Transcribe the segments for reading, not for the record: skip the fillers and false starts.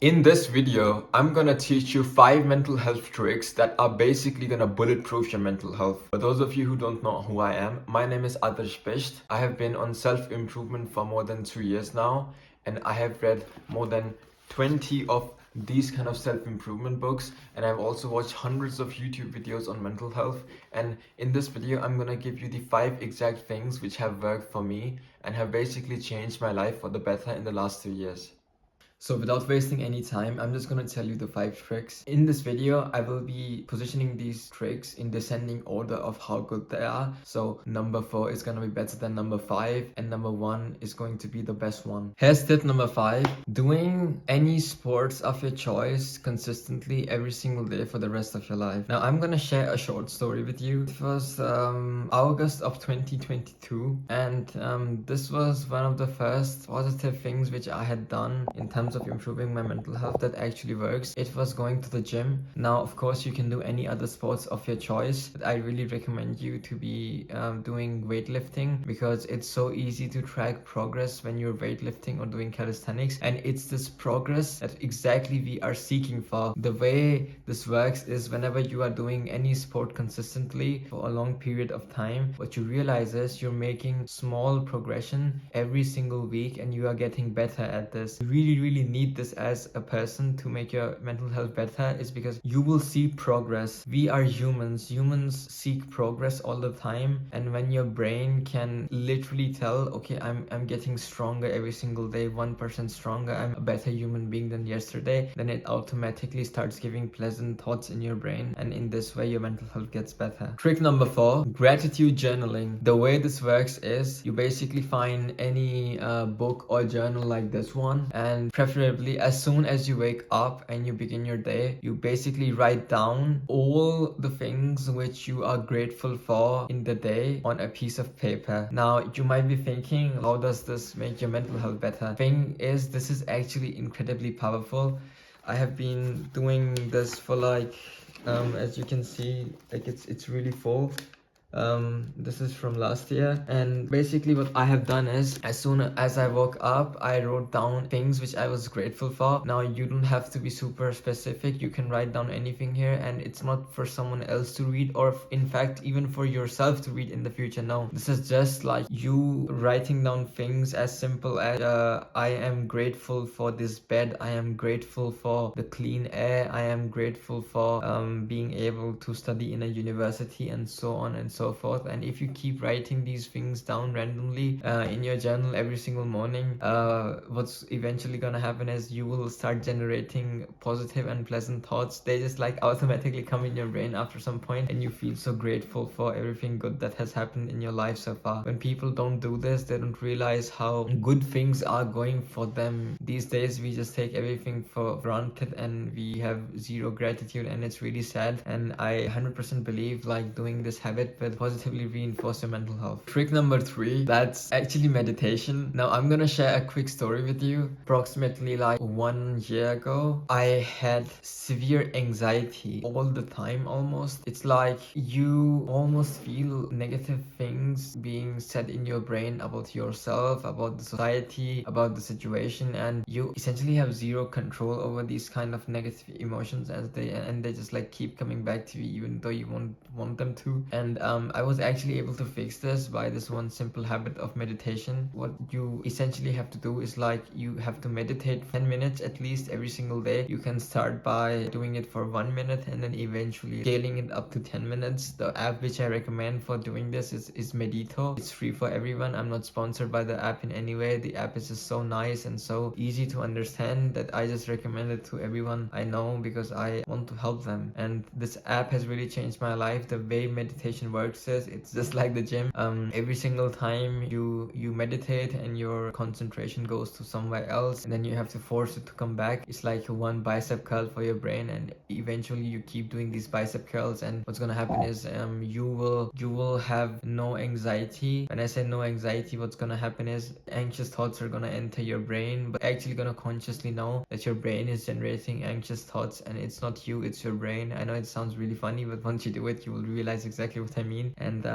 In this video, I'm gonna teach you 5 mental health tricks that are basically gonna bulletproof your mental health. For those of you who don't know who I am, my name is Aadarsh Bisht. I have been on self-improvement for more than 2 years now, and I have read more than 20 of these kind of self-improvement books, and I've also watched hundreds of YouTube videos on mental health. And in this video, I'm gonna give you the 5 exact things which have worked for me and have basically changed my life for the better in the last 2 years. So without wasting any time, I'm just gonna tell you the 5 tricks. In this video, I will be positioning these tricks in descending order of how good they are. So number 4 is gonna be better than number 5, and number 1 is going to be the best one. Here's tip number 5. Doing any sports of your choice consistently every single day for the rest of your life. Now I'm gonna share a short story with you. It was August of 2022, and this was one of the first positive things which I had done in terms of improving my mental health that actually works. It was going to the gym. Now of course you can do any other sports of your choice, but I really recommend you to be doing weightlifting, because it's so easy to track progress when you're weightlifting or doing calisthenics, and it's this progress that exactly we are seeking for. The way this works is whenever you are doing any sport consistently for a long period of time, what you realize is you're making small progression every single week and you are getting better at this. You really need this as a person to make your mental health better, is because you will see progress. We are humans. Humans seek progress all the time, and when your brain can literally tell, okay, I'm getting stronger every single day, 1% stronger, I'm a better human being than yesterday, then it automatically starts giving pleasant thoughts in your brain, and in this way your mental health gets better. Trick number 4, gratitude journaling. The way this works is you basically find any book or journal like this one, and preferably as soon as you wake up and you begin your day, you basically write down all the things which you are grateful for in the day on a piece of paper. Now you might be thinking, how does this make your mental health better? Thing is, this is actually incredibly powerful. I have been doing this for as you can see, it's really full. This is from last year, and basically what I have done is, as soon as I woke up, I wrote down things which I was grateful for. Now you don't have to be super specific, you can write down anything here, and it's not for someone else to read, or in fact even for yourself to read in the future. No, this is just like you writing down things as simple as I am grateful for this bed, I am grateful for the clean air, I am grateful for being able to study in a university, and so on and so forth. And if you keep writing these things down randomly in your journal every single morning, what's eventually gonna happen is you will start generating positive and pleasant thoughts. They just like automatically come in your brain after some point, and you feel so grateful for everything good that has happened in your life so far. When people don't do this, they don't realize how good things are going for them. These days we just take everything for granted and we have zero gratitude, and it's really sad. And I 100% believe like doing this habit will positively reinforce your mental health. Trick number 3, that's actually meditation. Now I'm gonna share a quick story with you. Approximately like 1 year ago, I had severe anxiety all the time almost. It's like you almost feel negative things being said in your brain about yourself, about the society, about the situation, and you essentially have zero control over these kind of negative emotions and they just like keep coming back to you even though you won't want them to. And I was actually able to fix this by this one simple habit of meditation. What you essentially have to do is like you have to meditate 10 minutes at least every single day. You can start by doing it for 1 minute and then eventually scaling it up to 10 minutes. The app which I recommend for doing this is Medito. It's free for everyone. I'm not sponsored by the app in any way. The app is just so nice and so easy to understand that I just recommend it to everyone I know because I want to help them. And this app has really changed my life. The way meditation works is it's just like the gym. Every single time you meditate and your concentration goes to somewhere else, and then you have to force it to come back. It's like one bicep curl for your brain, and eventually you keep doing these bicep curls, and what's gonna happen is you will have no anxiety. When I say no anxiety, what's gonna happen is anxious thoughts are gonna enter your brain, but actually gonna consciously know that your brain is generating anxious thoughts, and it's not you, it's your brain. I know it sounds really funny, but once you do it, you will realize exactly what I mean. mean? And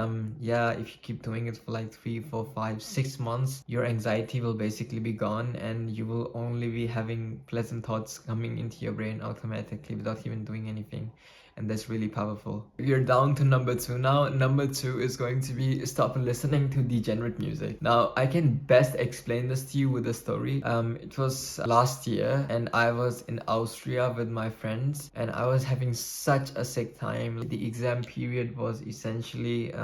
yeah, if you keep doing it for like 3, 4, 5, 6 months, your anxiety will basically be gone, and you will only be having pleasant thoughts coming into your brain automatically without even doing anything. And that's really powerful. We're down to number 2 now. Number 2 is going to be stop listening to degenerate music. Now, I can best explain this to you with a story. It was last year, and I was in Austria with my friends, and I was having such a sick time. The exam period was essentially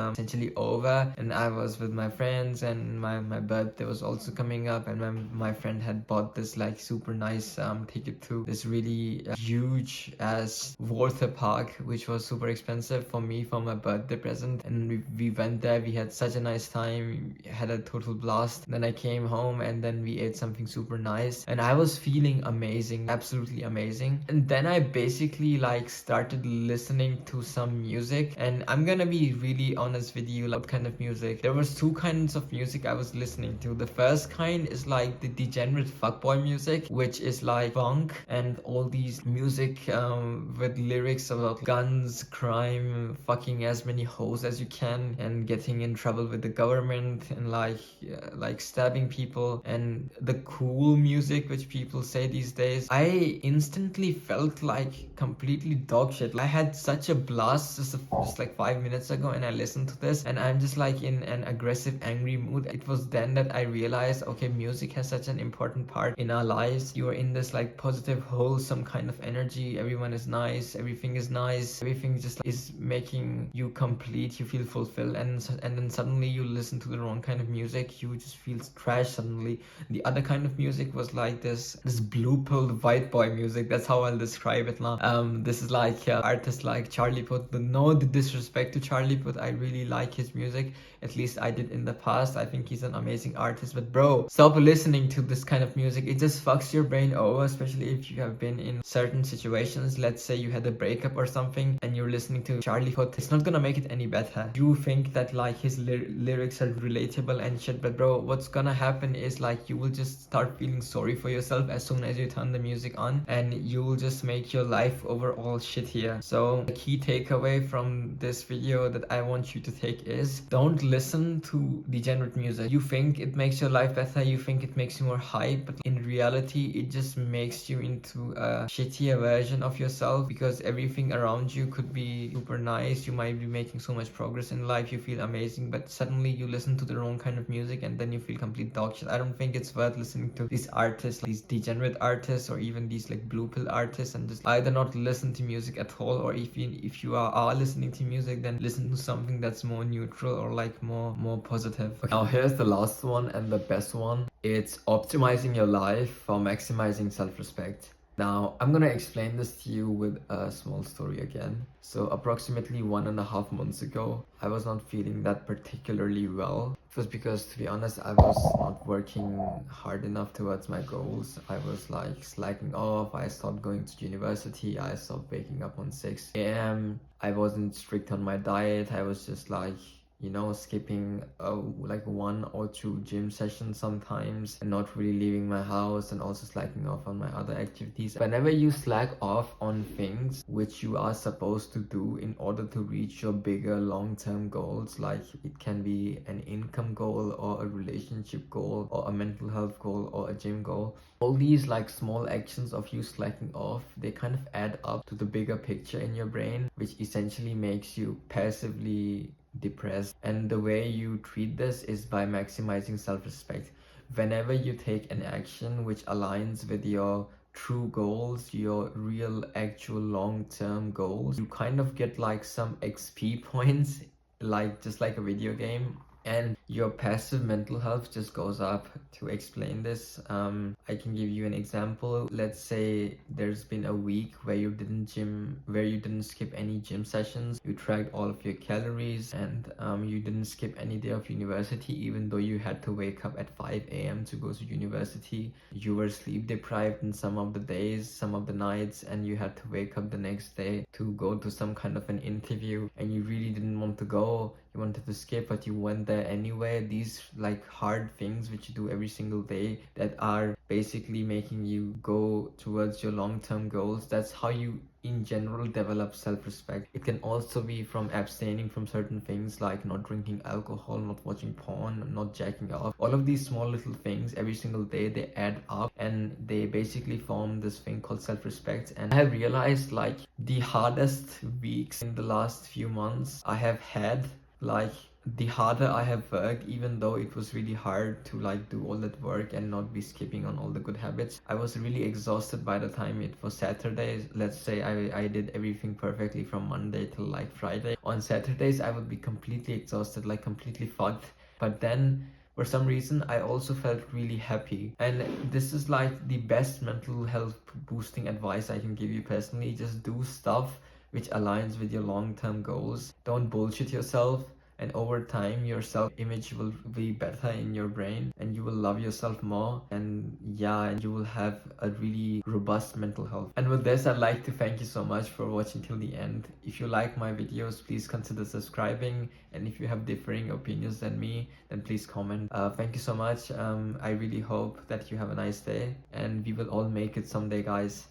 over, and I was with my friends, and my birthday was also coming up, and my friend had bought this like super nice ticket to this really huge as water park, which was super expensive for me for my birthday present. And we went there, we had such a nice time, had a total blast. Then I came home, and then we ate something super nice, and I was feeling amazing, absolutely amazing. And then I basically like started listening to some music, and I'm gonna be really honest with you, like what kind of music. There was two kinds of music I was listening to. The first kind is like the degenerate fuckboy music, which is like funk and all these music with lyrics about guns, crime, fucking as many hoes as you can, and getting in trouble with the government, and like stabbing people, and the cool music which people say these days. I instantly felt like completely dog shit. I had such a blast just like 5 minutes ago, and I listened to this, and I'm just like in an aggressive, angry mood. It was then that I realized, okay, music has such an important part in our lives. You are in this like positive, wholesome kind of energy. Everyone is nice, everything is nice, everything just is making you complete, you feel fulfilled, and then suddenly you listen to the wrong kind of music, you just feel trash suddenly. The other kind of music was like this blue pill white boy music. That's how I'll describe it now. This is like artists like Charlie Puth. But no disrespect to Charlie Puth, I really like his music. At least I did in the past. I think he's an amazing artist. But bro, stop listening to this kind of music. It just fucks your brain over, especially if you have been in certain situations. Let's say you had a breakup or something, and you're listening to Charlie Puth. It's not gonna make it any better. You think that like his lyrics are relatable and shit, but bro, what's gonna happen is like you will just start feeling sorry for yourself as soon as you turn the music on, and you will just make your life overall shittier. So the key takeaway from this video that I want you to take is don't listen to degenerate music. You think it makes your life better, you think it makes you more hype, but in reality it just makes you into a shittier version of yourself, because everything around you could be super nice. You might be making so much progress in life, you feel amazing, but suddenly you listen to the wrong kind of music, and then you feel complete dog shit. I don't think it's worth listening to these artists, these degenerate artists, or even these like blue pill artists, and just either not listen to music at all, or if you are listening to music, then listen to something that's more neutral or like more positive. Okay. Now here's the last one and the best one. It's optimizing your life for maximizing self-respect. Now, I'm gonna explain this to you with a small story again. So approximately 1.5 months ago, I was not feeling that particularly well. It was because, to be honest, I was not working hard enough towards my goals. I was like slacking off. I stopped going to university. I stopped waking up on 6 a.m. I wasn't strict on my diet. I was just like, you know, skipping like 1 or 2 gym sessions sometimes, and not really leaving my house, and also slacking off on my other activities. Whenever you slack off on things which you are supposed to do in order to reach your bigger long-term goals, like it can be an income goal or a relationship goal or a mental health goal or a gym goal, all these like small actions of you slacking off, they kind of add up to the bigger picture in your brain, which essentially makes you passively depressed. And the way you treat this is by maximizing self-respect. Whenever you take an action which aligns with your true goals, your real actual long-term goals, you kind of get like some XP points, like just like a video game, and your passive mental health just goes up. To explain this, I can give you an example. Let's say there's been a week where you didn't skip any gym sessions, you tracked all of your calories, and you didn't skip any day of university, even though you had to wake up at 5 a.m. to go to university. You were sleep deprived in some of the days, some of the nights, and you had to wake up the next day to go to some kind of an interview, and you really didn't want to go. you wanted to skip, but you went there anyway. These like hard things which you do every single day that are basically making you go towards your long-term goals, that's how you in general develop self-respect. It can also be from abstaining from certain things like not drinking alcohol, not watching porn, not jacking off. All of these small little things every single day, they add up and they basically form this thing called self-respect. And I have realized like the hardest weeks in the last few months I have had, like the harder I have worked, even though it was really hard to like do all that work and not be skipping on all the good habits, I was really exhausted by the time it was Saturday. Let's say I did everything perfectly from Monday till like Friday. On Saturdays I would be completely exhausted, like completely fucked. But then for some reason I also felt really happy. And this is like the best mental health boosting advice I can give you personally. Just do stuff which aligns with your long-term goals. Don't bullshit yourself, and over time your self-image will be better in your brain and you will love yourself more, and yeah, and you will have a really robust mental health. And with this, I'd like to thank you so much for watching till the end. If you like my videos, please consider subscribing, and if you have differing opinions than me, then please comment. Thank you so much. I really hope that you have a nice day, and we will all make it someday, guys.